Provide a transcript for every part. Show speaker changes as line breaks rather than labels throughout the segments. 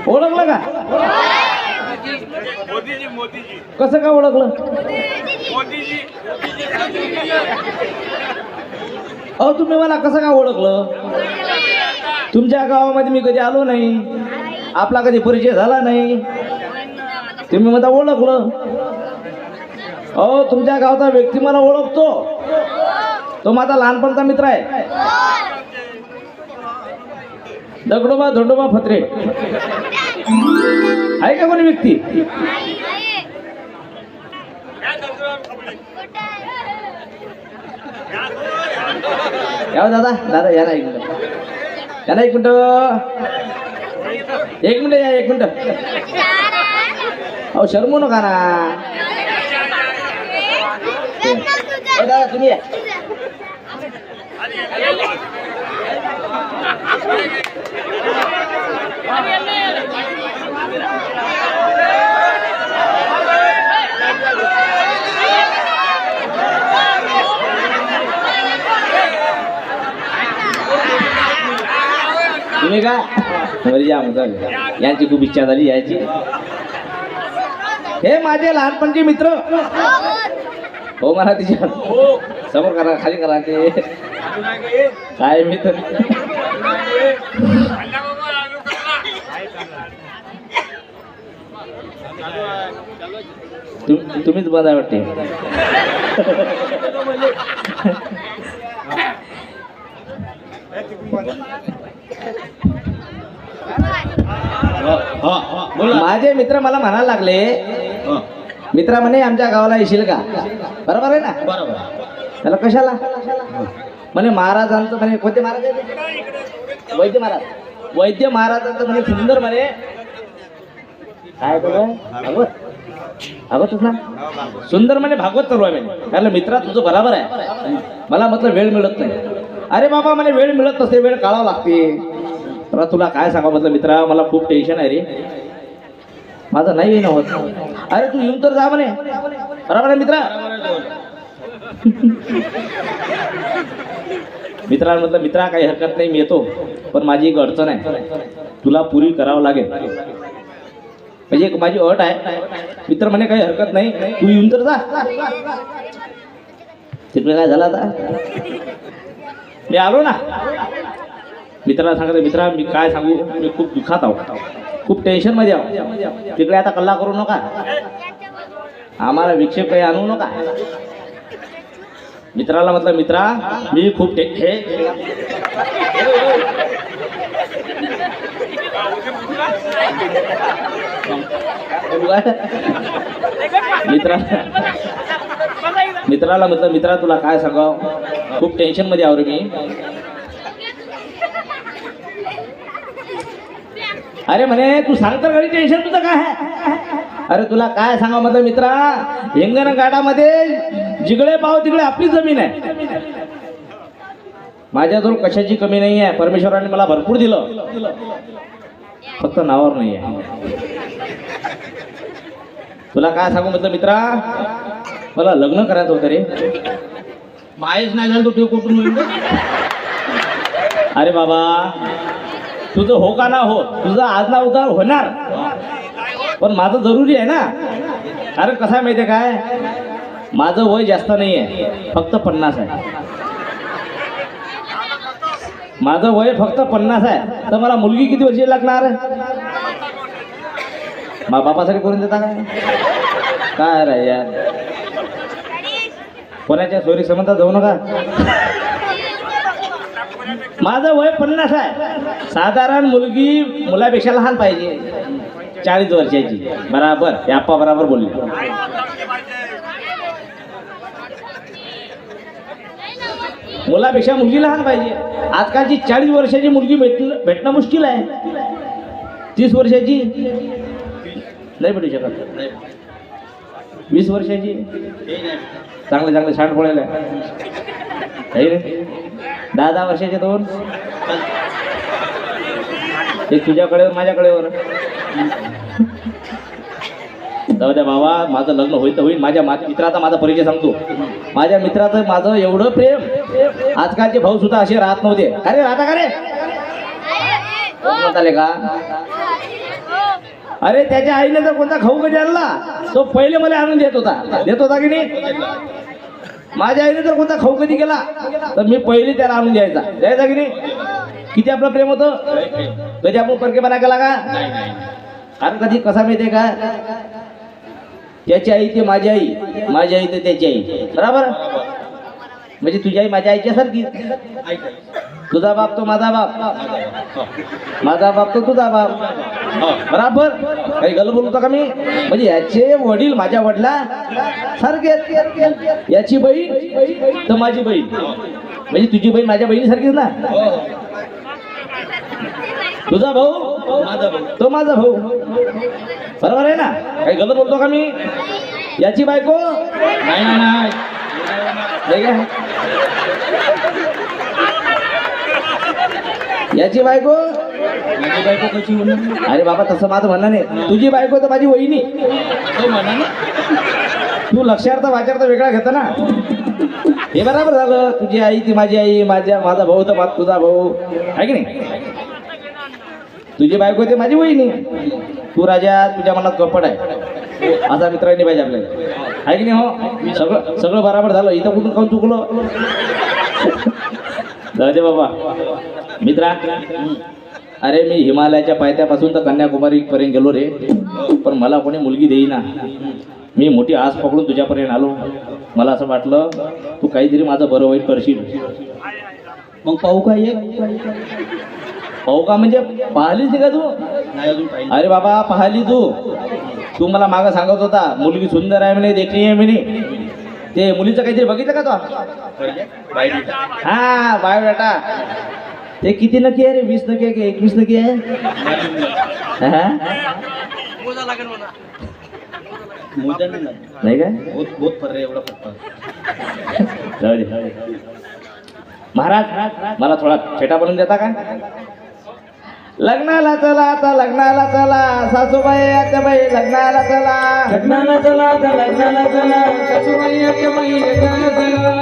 ओळखलं का?
मोदीजी मोदीजी
कसं का ओळखलं?
मोदीजी
अहो तुम्ही मला कसं का ओळखलं? तुमच्या गावामध्ये मी कधी आलो नाही, आपला कधी परिचय झाला नाही, तुम्ही मला ओळखलं. अहो तुमच्या गावचा व्यक्ती मला ओळखतो, तो माझा लहानपणचा मित्र आहे, दगडोबा धोंडोबा फत्रे. आहे का कोणी व्यक्ती? या दादा दादा या ना एक मिनिट, या ना एक मिनिट, एक मिनिट या, एक मिनिट. अहो शर्मू नका ना. दादा तुम्ही या. तुम्ही का या यांची खूप इच्छा झाली यायची. हे माझे लहानपणचे मित्र. हो मला तिच्या समोर करा, खाली करा. ते काय मित्र तुम्हीच बंद आहे वाटते. माझे मित्र मला म्हणायला लागले, मित्रा म्हणे आमच्या गावाला येशील का? बरोबर आहे ना?
बरोबर.
त्याला कशाला म्हणे महाराजांचं म्हणे. कोणते महाराज आहे? वैद्य महाराज. वैद्य महाराजांचं म्हणे सुंदर म्हणे काय भागवत, भागवतच ना सुंदर म्हणे भागवत चालू आहे म्हणे. त्याला मित्रा तुझं बरोबर आहे, मला म्हटलं वेळ मिळत नाही. अरे बाबा म्हणे वेळ मिळत नसते, वेळ काढावं लागते. तर तुला काय सांगा म्हटलं मित्रा, मला खूप टेन्शन आहे रे, माझं नाही येणं होत. अरे तू येऊन तर जा म्हणे. बरोबर आहे मित्रा? मित्रा म्हटलं मित्रा काही हरकत नाही, मी येतो, पण माझी एक अडचण आहे, तुला पुरी करावं लागेल. म्हणजे एक माझी अट आहे. मित्र म्हणे काही हरकत नाही, तू येऊन तर जा. तिकडे काय झालं आता? मी आलो ना. मित्राला सांगितलं मित्रा मी काय सांगू, मी खूप दुःखात आहो, खूप टेन्शन मध्ये आहो. तिकडे आता कल्ला करू नका, आम्हाला विक्षेप काही आणू नका. मित्राला म्हटलं मित्रा मी खूप मित्राला म्हटलं मित्रा तुला काय सांगाव, खूप टेन्शन मध्ये आहो रे मी. अरे म्हणे तू सांग तर घरी, टेन्शन तुझं काय आहे? अरे तुला काय सांगा म्हटलं मित्रा, हिंगण घाटामध्ये जिगळे पाव तिकडे आपली जमीन आहे. माझ्याजवळ कशाची कमी नाही आहे, परमेश्वराने मला भरपूर दिलं, फक्त नावावर नाही आहे. तुला काय सांगू म्हटलं मित्रा, मला लग्न करायचं होतं रे.
माहीच नाही झालं तो ठेव कुठून मिळतो.
अरे बाबा तुझं हो का ना हो, तुझं आज ना उद्या होणार, पण माझं जरुरी आहे ना. कारण कसं आहे माहिती आहे काय, माझं वय जास्त नाही आहे, फक्त 50 आहे. माझं वय फक्त 50 आहे, तर मला मुलगी किती वर्षी लागणार? मा बापासाठी करून देता काय रे यार? कोणाच्या सोयरी समजता जाऊ नका. माझं वय 50 आहे, साधारण मुलगी मुलापेक्षा लहान पाहिजे, 40 वर्षाची. बराबर याप्पा बराबर बोलले. मुलापेक्षा मुलगी लहान पाहिजे. आजकालची 40 वर्षाची मुलगी भेटणं मुश्किल आहे. 30 वर्षाची नाही भेटू शकत. 20 वर्षाची चांगले चांगले शांत पडायला, 10 वर्षाचे दोन, एक तुझ्याकडे माझ्याकडेवर. जाऊ द्या बाबा, माझं लग्न होईल तर होईल. माझ्या मित्राचा माझा परिचय सांगतो. माझ्या मित्राचं माझं एवढं प्रेम, आजकालचे भाऊ सुद्धा असे राहत नव्हते. अरे राहता का रे? म्हणताले का? अरे त्याच्या आईने जर कोणता खाऊ कधी आणला तो पहिले मला आणून देत होता की नाही? माझ्या आईने जर कोणता खाऊ कधी केला तर मी पहिले त्याला आणून द्यायचा की नाही? किती आपलं प्रेम होतं. कधी आपण परकेपणा केला का? कारण कधी कसा माहितीये का, त्याची आई ते माझी आई, माझी आई ते त्याची आई, बरोबर? म्हणजे तुझी आई माझ्या आईच्या सारखी, तुझा बाप तो माझा बाप, माझा बाप तो तुझा बाप, बराबर? काही गलत बोलतो का मी? म्हणजे याचे वडील माझ्या वडिला सारखे, याची बहीण तर माझी बहीण, म्हणजे तुझी बहीण माझ्या बहिणी सारखीच ना. तुझा भाऊ माझा भाऊ तो माझा भाऊ, बरोबर आहे ना? काही गलत बोलतो का मी? याची बायको नाही का? याची बायको कशी होणार? अरे बाबा तसं माझं म्हणणं नाही. तुझी बायको तर माझी वहिनी म्हणा ना. तू लक्षार्थ वाचार्थ वेगळा घेतो ना. हे बरोबर झालं. तुझी आई ती माझी आई, माझा भाऊ तर तुझा भाऊ आहे की नाही? तुझी बायको ते माझी वहिनी. तू राजा तुझ्या मनात कपट आहे असा मित्रांनी पाहिजे आपल्याला, आहे की नाही? हो, सगळं बरोबर झालं. इथं कुठून काऊन चुकलो? जाऊ दे बाबा मित्रा. अरे मी हिमालयाच्या पायथ्यापासून तर कन्याकुमारी पर्यंत गेलो रे, पण मला कोणी मुलगी देईना. मी मोठी आस पकडून तुझ्यापर्यंत आलो. मला असं वाटलं तू काहीतरी माझं बरं वाईट करशील. मग पाहू का? पाहू का म्हणजे पाहिलीच नाही का तू? नाही अजून पाहिली. अरे बाबा पाहिली तू मला मागं सांगत होता मुलगी सुंदर आहे म्हणे, देखणी आहे म्हणे. ते मुलीचं काहीतरी बघितलं का तो? हा बायोडाटा. ते किती नक्की आहे रे? 20 नक्की आहे की 21 नक्की आहे? नाही काय? महाराज मला थोडा फेटा बनवून देता का? लग्नाला चला आता, लग्नाला चला सासूबाई आत्याबाई, लग्नाला चला, लग्नाला चला आता, लग्नाला चला सासूबाई आत्याबाई, लग्नाला चला.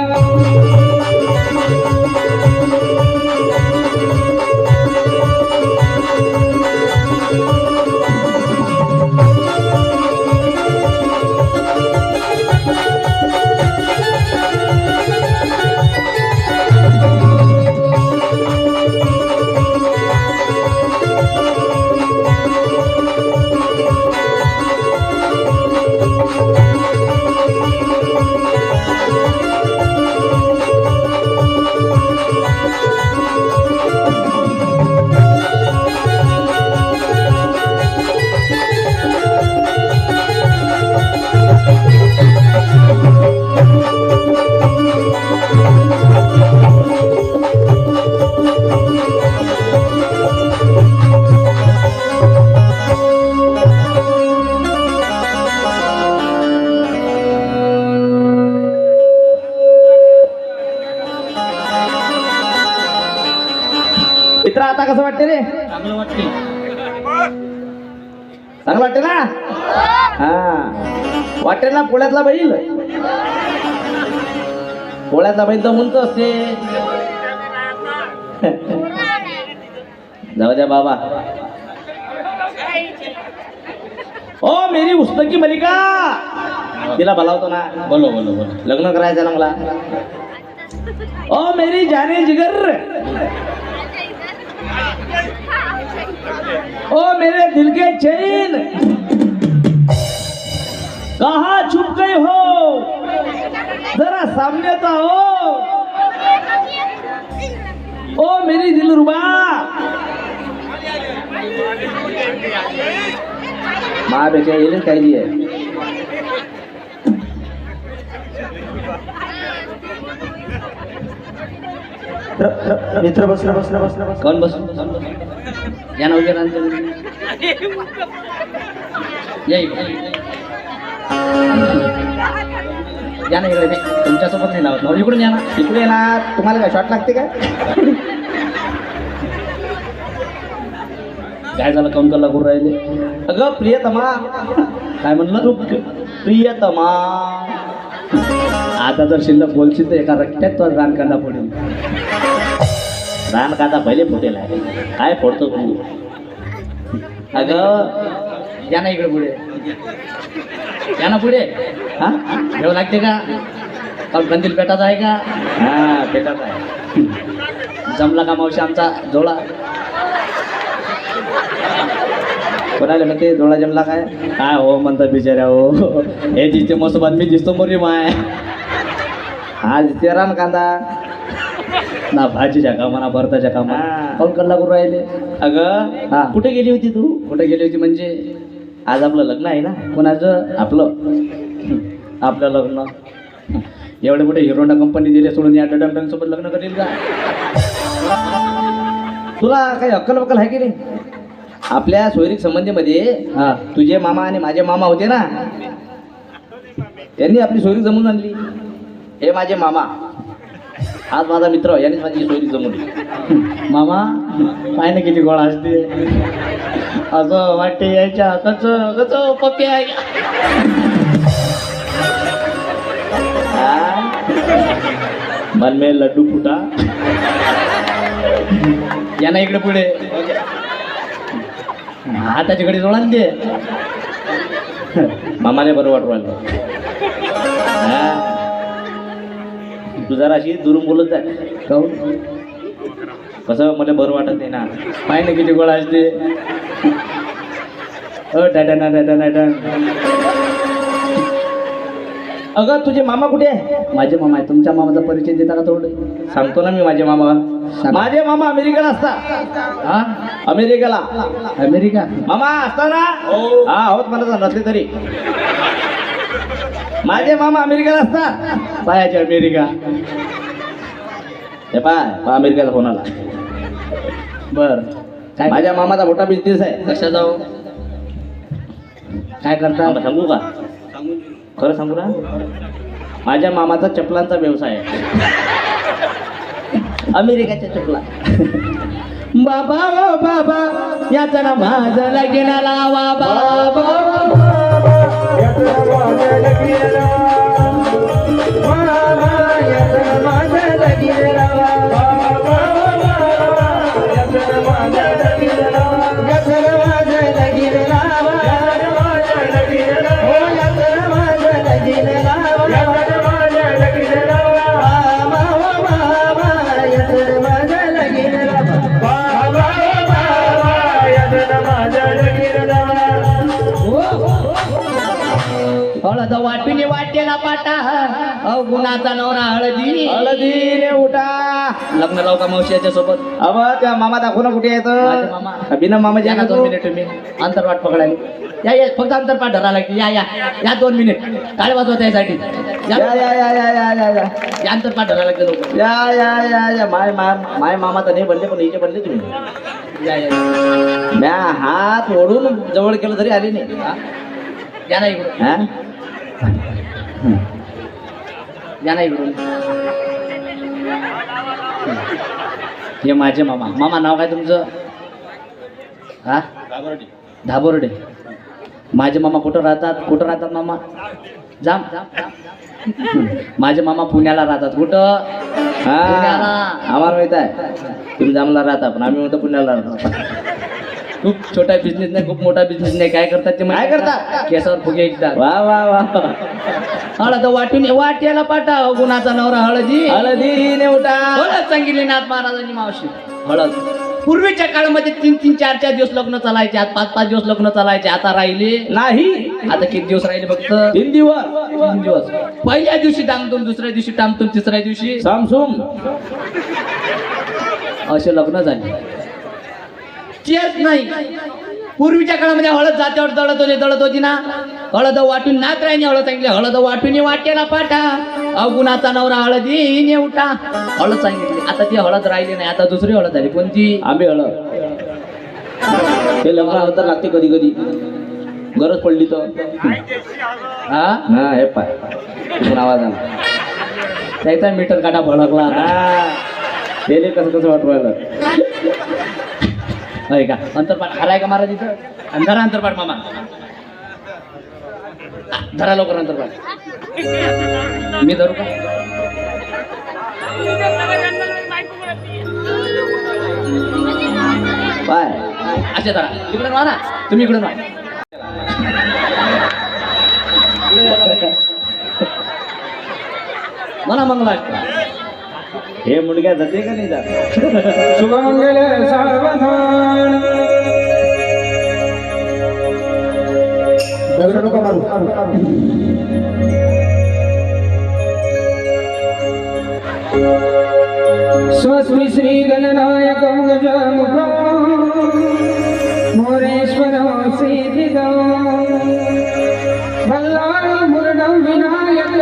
मित्रा आता कसं वाटते रे? चांगलं वाटते. चांगलं वाटते ना? हा वाटेल ना. पोळ्यातला बैल, पोळ्यातला बैल तर म्हणतो असते. जाऊ द्या बाबा. ओ मेरी उस्तकी मलिका, तिला बोलावतो ना. बोलो लग्न करायचं ना मला. ओ मेरी जाने जिगर, ओ मेरे दिल के चैन, कहाँ छुप गए हो? जरा सामने तो आओ. ओ मेरी दिलरुबा. महापेक्षा येईल काही आहे. मित्र बसला. कोण बस? या ना उद्या या ना इकडे. तुमच्यासोबत नाही लावत. इकडून या ना. इकडे येणार. तुम्हाला काय शॉट लागते काय? काय झालं? काऊन कल्ला करून राहिले? अगं प्रियतमा. काय म्हणलं तू? प्रियतमा. आता जर शिल्लक बोलशील तर एका रट्ट्यात तो रानकांदा पडेल. रान कांदा पहिले फुटेल आहे काय फोडतो तू अगं
या ना इकडे पुढे या ना पुढे
हा
ठेव लागते का काल कंदील पेटाचा आहे का
हा पेटात आहे
जमला का मावशी आमचा जोडा
कोणाला म्हणते डोळा जमला काय
काय हो म्हणतात बिचाऱ्या हो हे दिसते मस्त बातमी दिसतो मोरी माय
हा दिसते रान कांदा
ना भाजीच्या कामा ना भरताच्या कामा
हा.
काऊन कल्ला करून राहिले
अगं
हा.
कुठे गेली होती तू
कुठे गेली होती म्हणजे
आज आपलं लग्न आहे ना
कोणाचं
आपलं
आपलं लग्न एवढे मोठे हिरोंडा कंपनी दिले सोडून या डडम सोबत लग्न करेल का
तुला काही अक्कल बक्कल आहे की नाही आपल्या सोयरीक संबंधीमध्ये
हा
तुझे मामा आणि माझे मामा होते ना त्यांनी आपली सोयरीक जमून आणली हे माझे मामा आज माझा मित्र यांनीच माझी सोयरीक जमवली
मामा पाय ना किती गोळा असते असं वाटते यायच्या कच कच पप्पी आहे
मन में लड्डू फुटा
या ना इकडे पुढे हाताच्या घडी जोडा दे
मामाने बरं वाटू राहिलं तू जरा अशी दुरून बोलत जाय
काहून
कसं मला बरं वाटत नाही ना
पाय ना किती गोळा असते टाटा ना टाटा नाटा
अगं तुझे मामा कुठे आहे
माझे मामा आहे तुमच्या मामाचा परिचय देता का थोडं
सांगतो ना मी माझे मामा माझे मामा अमेरिकेला असता
हा
अमेरिकेला
अमेरिका
मामा असता ना हा होत मला नसले तरी माझे मामा अमेरिकेला असता
पायाचे अमेरिका
हे पाय अमेरिकेचा फोन आला
बर काय
माझ्या मामाचा मोठा बिझनेस आहे
कशा जाऊ काय करता
मला सांगू का खरं सांगू ना माझ्या मामाचा चपलांचा व्यवसाय आहे अमेरिकेच्या चपला
बाबा ओ बाबा याचा ना माझं लगीन लावा बाबा हळद वाटून वाटेला पाटा गुणाचा नवरा हळदी
हळदीने उठा
लग्न लावू का मावशी याच्या सोबत
अब त्या मामा दाखव ना कुठे
माझे मामा.
येत बिना मामाच्या
या ना 2 मिनिट तुम्ही अंतरवाट पकडायला या फक्त अंतरपाठ धरा लागते या या या 2 मिनिट काय वाजवत यासाठी
या या या या या या या
या अंतरपाठ धरा लागते लोक
या या या या माय मामा तर नाही बनले पण हिचे बनले तुम्ही
या या
म्या हात ओढून जवळ केलं तरी आली नाही
हा? या ना इकडून
हा?
या ना इकडून हे माझे मामा मामा नाव काय तुमचं हा धाबोर्डे माझे मामा कुठं राहतात मामा जाम माझे मामा पुण्याला राहतात कुठं
हा
पुण्याला.
आम्हाला माहित आहे तुम्ही जामला राहता पण आम्ही म्हणतो पुण्याला राहतो
खूप छोटा बिझनेस नाही खूप मोठा बिझनेस नाही काय करतात ते
काय करतात?
केसावर फुगे एकतात
वा वा वा
हळद वाटून वाट्याला पाटा गुणाचा नवरा हळदी
हळदीने उठा
हळद सांगितली नाथ महाराजांनी मावशी हळद पूर्वीच्या काळामध्ये 3-3, 4-4 दिवस लग्न चालायचे आज 5-5 दिवस लग्न चालायचे आता राहिले
नाही
आता किती दिवस राहिले फक्त
3 दिवस
3 दिवस पहिल्या दिवशी डांगतून दुसऱ्या दिवशी टामतून तिसऱ्या दिवशी
सामसूम
असे लग्न झाले तेच नाही पूर्वीच्या काळामध्ये हळद जात्यावर दळत होती ना हळद वाटून नात राहिनी हळद सांगितली हळद वाटून वाट्याला पाठा अवगुणाचा नवरा हळदी उठा हळद सांगितली आता ती हळद राहिली नाही आता दुसरी हळद झाली कोणती
आंबे हळद ते लग्नानंतर लागते कधी कधी गरज पडली तर
हा
हा हे पाय तिथून आवाज आला
त्याचा मीटर काटा भडकला आता
हा तेले कसं कसं वाटू राहिलं
होय का अंतरपाठ हराय का महाराज इथं धरा अंतरपाठ मामा धरा लवकर अंतरपाठ मी धरू का
बाय
अच्छा जरा तिकडून वा ना, तुम्ही इकडून वा. मला मंगला
हे मुलगा जाते का नाही जात?
शुभमंगल सावधान. दगड नको मारू. स्वस्ति श्री गणनायक गजमुख मोरेश्वर सिद्धिद बल्लाळ मुरडं विनायक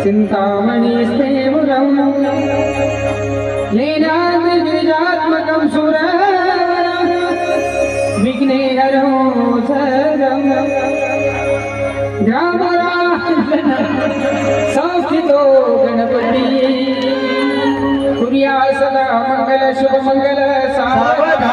चिंतामणि स्तेमुरं येनाद गिरिजात्मकं सुर विघ्नेहरो सरं संस्थितो गणपती कुर्या सदा मंगल शुभ मंगल सावधान.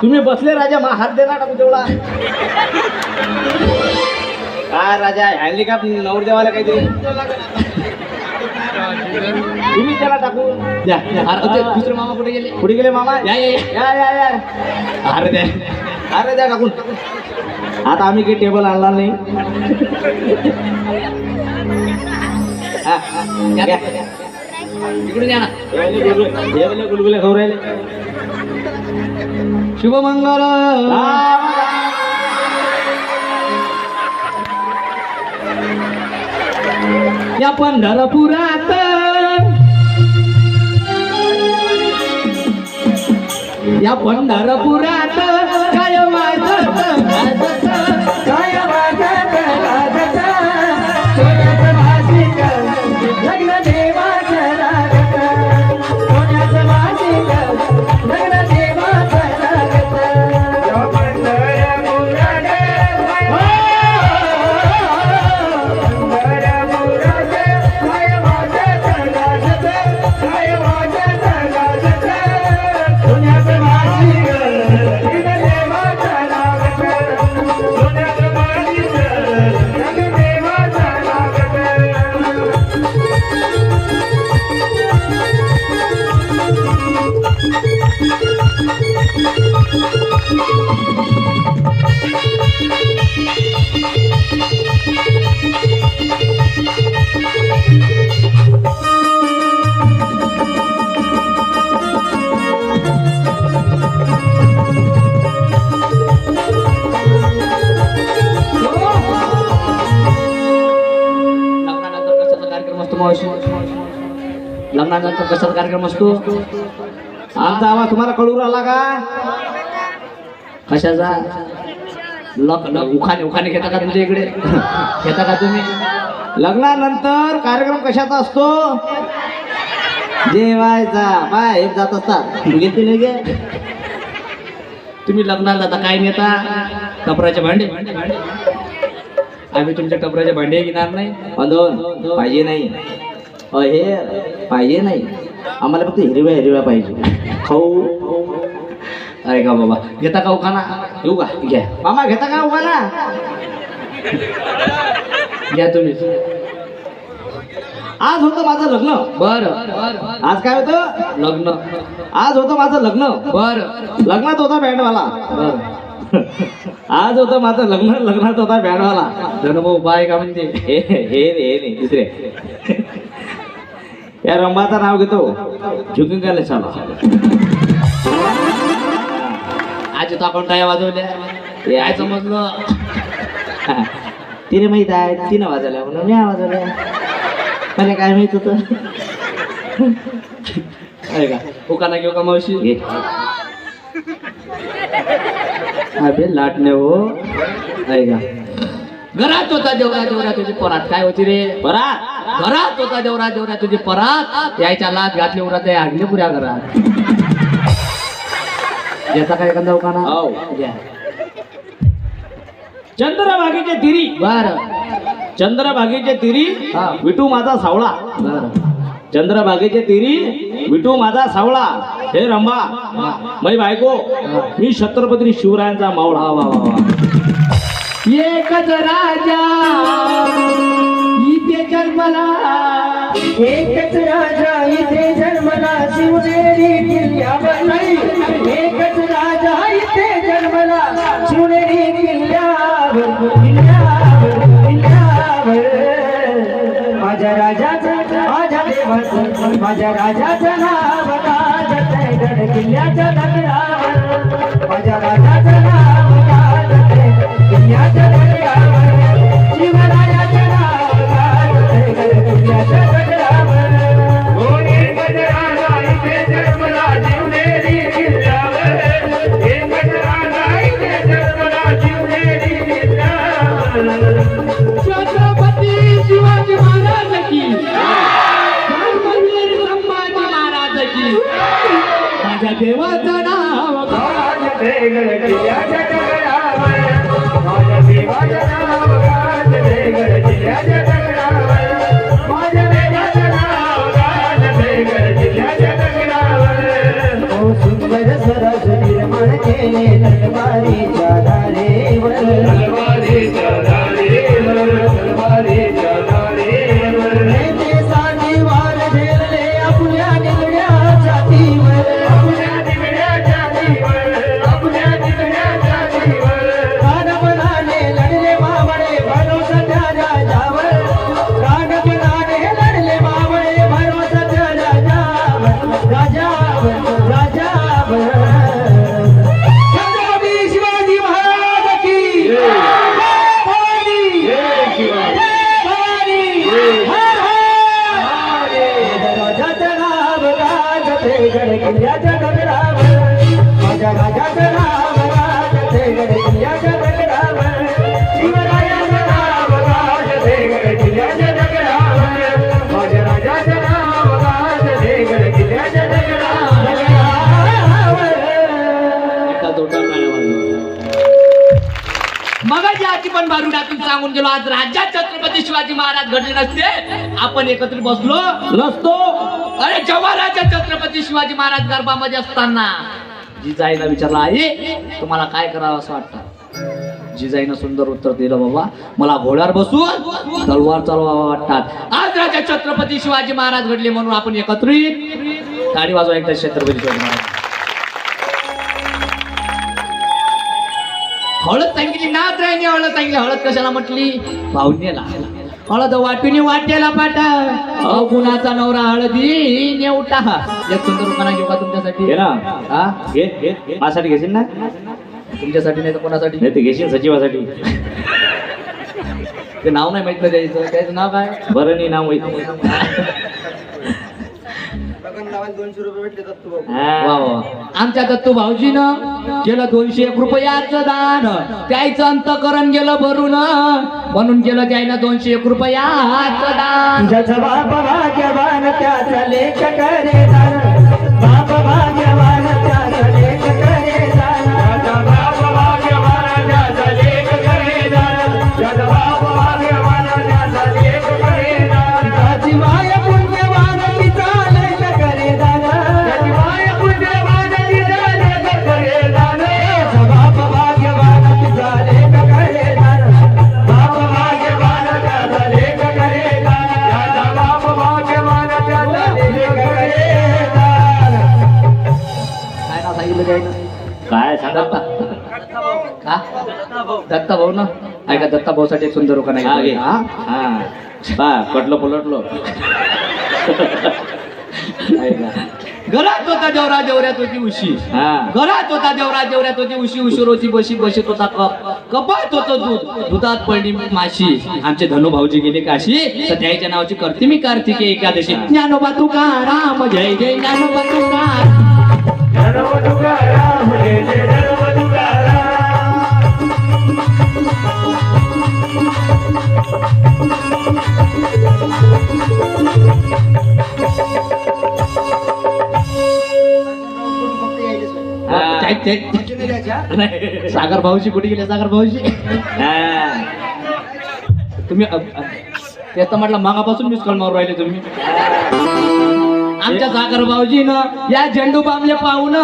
तुम्ही बसले राजा मा हात देणार टाकू तेवढा. काय राजा हँडिकॅप नवरदेवाला काहीतरी तुम्ही त्याला टाकू
द्या. अरे ते दुसरे मामा कुठे गेले?
कुठे गेले मामा?
या या या.
या या या.
अरे द्या.
अरे द्या टाकून. आता आम्ही काही टेबल आणला नाही. हा,
या.
घ्या.
इकडून या ना.
हे बोले गुलगुले खाऊ राहिले.
शुभमंगल. या पंढरपुरात या पंढरपुरात काय वाजत गाजत,
काय वाजत गाजत, सोन्याचं भाषिक लग्न देवाचं लागत, सोन्याचं भाषिक लग्न देवाचं लागत. या पंढरपुरात, पंढरपुरात काय वाजत गाजत, काय वाजत गाजत, सोन्याचं भाषिक लग्न देवाचं लागत, सोन्याचं भाषिक लग्न देवाचं लागत.
लग्नानंतर कशाचा कार्यक्रम असतो मावशी? लग्नानंतर कशाचा कार्यक्रम असतो?
आमचा आवाज तुम्हाला कळू राहिला का?
कशाचा? उखाणे उखाणे घेता का तुमच्या इकडे? घेता का तुम्ही?
लग्नानंतर कार्यक्रम कशाचा असतो? जेवायचा. बाय एक जात असतात. तू घेते नाही गे?
तुम्ही लग्नाला जाता काय नेता? टपराचे भांडे. आम्ही तुमच्या टपराचे भांडे घेणार नाही.
दोन पाहिजे नाही. हे पाहिजे नाही. आम्हाला फक्त हिरव्या हिरव्या पाहिजे. खाऊ.
अरे का बाबा, घेता का उखाणा?
येऊ का? घ्या मामा. घेता का उगाला?
घ्या तुम्ही.
आज होतं माझं लग्न.
बर
आज काय होतं?
लग्न.
आज होतं माझं लग्न.
बर
लग्नात होता बँडवाला.
बर
आज होतं माझं लग्न, लग्नात होता बँडवाला.
धनुभाऊ बाय का म्हणते?
हे नाही दुसरे. या रंबाचं नाव घेतो झुकून काय
आज तो आपण टाया वाजवल्या काय समजलं?
तिने माहित आहे, तिने वाजवल्या म्हणून मी वाजवल्या. मला काय माहित होतं?
आहे का उकाना घेऊ का मावशी?
घे.
अबे लाटणे हो. आहे का घरात होता देवरा देवरा तुझी परात काय होती रे?
बरा
घरात होता देवरा देवरा तुझी परात यायच्या लात घातली उरात आगली पुऱ्या घरात. याचा काय एखादा उकाना?
हो.
द्या.
चंद्रभागेच्या तिरी,
बर
चंद्रभागेच्या तिरी
हा.
विटू माझा सावळा.
बर
चंद्रभागेच्या तिरी विटू माझा सावळा. हे रंबा मै बायको, मी छत्रपती शिवरायांचा मावळा.
वा वा वा. एकच राजा इथे जन्मला,
एकच राजा इथे जन्मला शिवनेरी किल्ल्यावर नाही. एकच राजा इथे जन्मला शिवनेरी किल्ल्यावर, किल्ल्यावर, किल्ल्यावर. माझ्या राजाचं, माझ्या देवाचं, माझ्या राजाचं नाव गाजतंय गड किल्ल्याच्या दगडावर. माझ्या राजाचं नाव गाजतंय किल्ल्याच्या दगडावर. शिवरायाचं नाव गाजतंय गड किल्ल्याच्या दगडावर. एकच राजा इथे जन्मला शिवनेरी किल्ल्यावर. एकच राजा इथे जन्मला शिवनेरी किल्ल्यावर.
छत्रपती शिवाजी महाराज की, धर्मवीर संभाजी महाराज की. माझ्या देवाचं नाव
गाजतंय गड किल्ल्याच्या दगडावर. माझ्या देवाचं नाव गाजतंय गड किल्ल्याच्या दगडावर. माझ्या देवाचं नाव गाजतंय गड किल्ल्याच्या दगडावर. ओ सुंदर सरस निर्माण केले तलवारीच्या धारेवर. तलवारीच्या धारेवर, तलवारीच्या धारेवर. नेते साधी वार झेलले आपल्या निगड्या छातीवर. आपल्या निगड्या छातीवर, आपल्या निगड्या छातीवर. कानपणाने लढले मावळे भरोसा त्या राजावर. कानपणाने लढले मावळे भरोसा त्या राजावर, राजावर, राजावर. छत्रपती शिवाजी महाराज की भवानी, भवानी, हर हर. राजाचं नाव गाजतंय गड किल्ल्याच्या दगडावर. माझ्या राजाचं नाव गाजतंय गड किल्ल्याच्या दगडावर. शिवरायाचं नाव गाजतंय गड किल्ल्याच्या दगडावर. माझ्या राजाचं नाव गाजतंय गड किल्ल्याच्या दगडावर.
एका जोटा टाळ्या वाजवा. मगाची आजी पण बारुडातून सांगून गेलो आज राज्यात छत्रपती शिवाजी महाराज घडले नसते आपण एकत्रित बसलो
नसतो.
अरे जेव्हा राजा छत्रपती शिवाजी महाराज गर्भामध्ये असताना जिजाईला विचारला आई तुम्हाला काय करावं असं वाटतं? जिजाईनं सुंदर उत्तर दिलं बाबा मला घोड्यावर बसून तलवार चालवावा वाटतात. आज राजा छत्रपती शिवाजी महाराज घडले म्हणून आपण एकत्रित टाळी वाजवा एकदा छत्रपती शिवाजी महाराज. हळद सांगितली नाच राहिली हळद सांगितली हळद कशाला म्हटली भावनेला हळद वाटून वाट्याला पाठा गुणाचा नवरा हळदी नेवटा. एक सुंदर उखाणा घेऊ का तुमच्यासाठी?
घे ना.
हा
घे घे. माझ्यासाठी घेशील ना?
तुमच्यासाठी नाही तर कोणासाठी?
नाही ते घेशील सचिवासाठी.
ते नाव नाही माहित द्यायचं त्याचं नाव काय?
बरं नाही नाव माहित.
वा वा. आमच्या दत्तू भाऊजीनं केलं 201 रुपयाचं दान त्याचं अंतकरण गेलं भरून म्हणून केलं त्यानं 201 रुपयाचं दान.
ज्याचा बाप भाग्यवान त्याचा लेख करे दान. बाप भाग्यवान त्याचा लेख करे दान. ज्याचा बाप भाग्यवान त्याचा लेख करे दान. ज्याचा बाप भाग्यवान त्याचा लेख करे दान. त्याची माय पुण्यवान तिचा लेख करे दान. त्याची माय पुण्यवान तिचा लेख करे दान. ज्याचा बाप भाग्यवान तिचा लेख करे दान. बाप भाग्यवान त्याचा लेख करे दान. ज्याचा बाप
सांगितलं काय ना
काय सांगा
हा दत्ता भाऊ ना ऐका दत्ता भाऊसाठी एक सुंदर उखाणा
हा, घे.
घेतला. हा?
हा पा पटलो पलटलो ऐका.
घरात होता देवरा देवऱ्यात होती उशी
हा
घरात होता देवरा देवऱ्यात होती उशी उशिरोची बशी बशीत होता कपात होतं दूध दुधात पडली माशी आमचे धनु भाऊजी गेले काशी सत्याच्या नावाची करते मी कार्तिकी एकादशी ज्ञानोबा तुकाराम जय जय ज्ञानोबा तुकाराम सागर भाऊजी कुठे गेले सागर भाऊजी तुम्ही ते तर म्हटलं मागापासून मिस कॉल मारून राहिले तुम्ही आमच्या सागर भाऊजीनं या झेंडू बांबले पाहून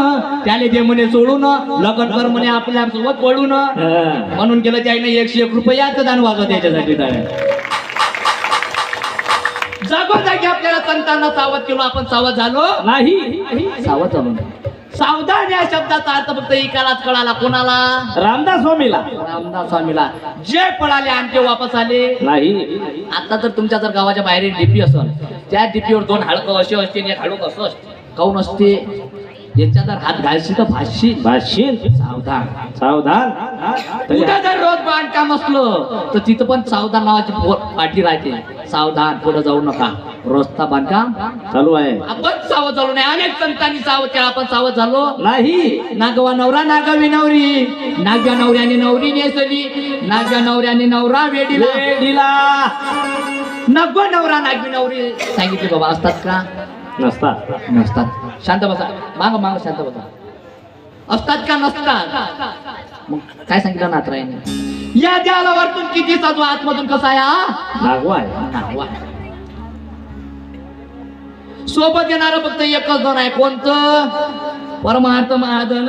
त्याले जे म्हणे सोडून लग्न कर म्हणे आपल्या सोबत पडून म्हणून केलं त्याने 101 रुपयाचं दान वाजवा त्याच्यासाठी जागोजागी आपल्याला संतांना सावध केलो आपण सावध झालो
नाही
सावध झालो सावधान या शब्दाचा अर्थ फक्त एकालाच कळाला कोणाला
रामदास स्वामीला
रामदास स्वामीला जे पळाले आणि ते वापस आले
नाही
आता जर तुमच्या जर गावाच्या बाहेर एक डीपी असेल त्या डीपीवर 2 हाडकं असे असते आणि एक हाडूक असं असते काऊन असते याच्या जर हात घालशी तर भासशील
भाषील
सावधान
सावधान
कुठं जर रोज बांधकाम असलं तर तिथं पण सावधान नावाची पाठी राहते सावधान पुढे जाऊ नका रस्ता बांधकाम
चालू आहे
आपण सावध झालो नाही अनेक संतांनी सावध केला आपण सावध झालो
नाही
नागवा नवरा नागावी नवरी नाग्या नवऱ्याने नवरी नेसली नाग्या नवऱ्याने नवरा वेडीला
वेडीला
नगवा नवरा नागवी नवरी सांगितले बाबा असतात का
नसतात
नसतात शांत बसा माग माग शांत बसा असतात का नसतात मग काय सांगितलं नाथरायने या द्याला वरतून किती साधू आतमधून कसा आहे हा
नागवा आहे
नागवा आहे. सोबत येणार फक्त एकच जण आहे कोणतं परमार्थ महाधन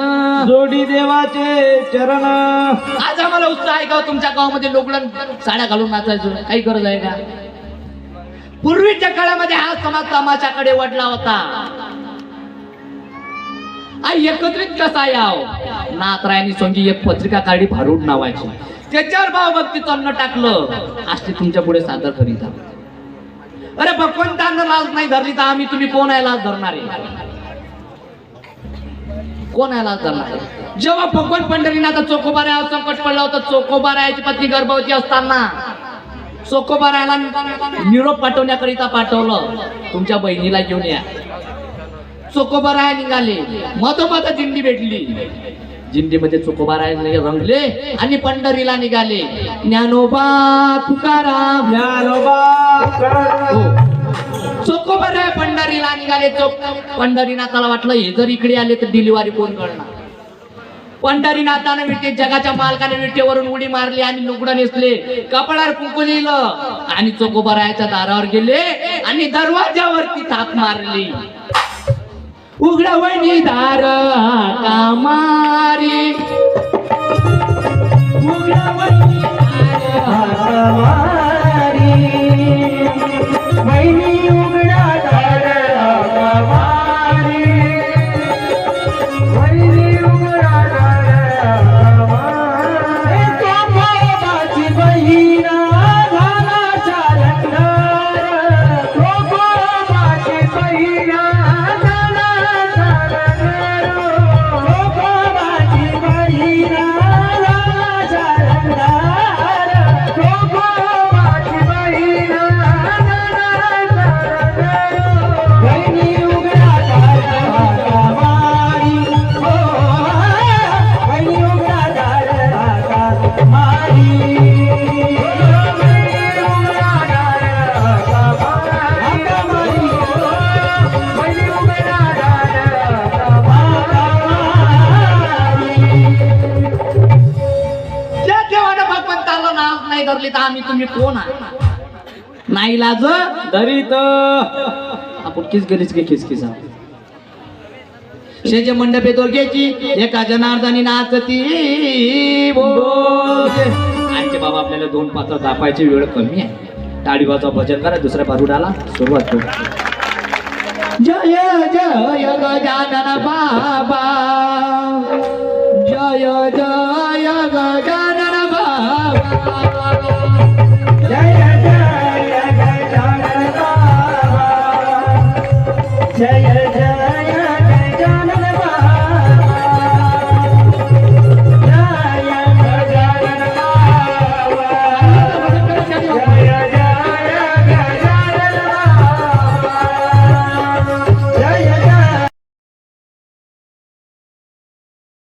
जोडी देवाचे चरण
आज आम्हाला उत्साह आहे का हो तुमच्या गावामध्ये लोकडन साड्या घालून नाचायचं काही गरज आहे का पूर्वीच्या काळामध्ये हा समाज तमाशाकडे वडला होता आई एकत्रित कसा याव नाथरायनी सोंगी एक पत्रिका काढली भारूड नावाची त्याच्यावर भावभक्तीचं अन्न टाकलं आज ते तुमच्या पुढे सादर करीत आहोत. अरे भगवंतांना लाज नाही धरली तर आम्ही तुम्ही कोण आहे लाज धरणारे कोण आहे लाज धरणारे जेव्हा भगवान पंढरीनाथ चोखोबारायावर संकट पडलं होतं चोखोबारायाची पत्नी गर्भवती असताना चोखोबारायाला निरोप पाठवण्याकरिता पाठवलं तुमच्या बहिणीला घेऊन या चोखोबाराया निघाले मधोमध दिंडी भेटली दिंडीमध्ये चोखोबाराया रंगले आणि पंढरीला निघाले ज्ञानोबा तुकाराम
ज्ञानोबा
चोखोबाराया पंढरीला निघाले पंढरीनाथाला वाटलं हे जर इकडे आले तर डिलिव्हरी कोण करणार पंढरीनाथाने विटे जगाच्या मालकाने विटेवरून उडी मारली आणि लुगडं नेसले कपड्यावर कुंकू लिहिलं आणि चोखोबारायाच्या दारावर गेले आणि दरवाजावरती थाप मारली उघडवणी दार कामारी उघडवणी
महिनी उघडा दार कामारी महिनी उघडा दार कामारी चोखोबाची बहिणा झाला चालणार चोखोबाची बहिणा
धरली तर आम्ही तुम्ही कोण आहे नाही लाज
दरीत
आपण किस गलीच की खिसखिसा शेजे मंडपे दोघेची एका जनार्दनी नाचती आजचे बाबा आपल्याला 2 पात्र दापायची वेळ कमी आहे टाळीवाचा भजन करा दुसऱ्या भारुडाला सुरुवात करू जय जय गजानन बाबा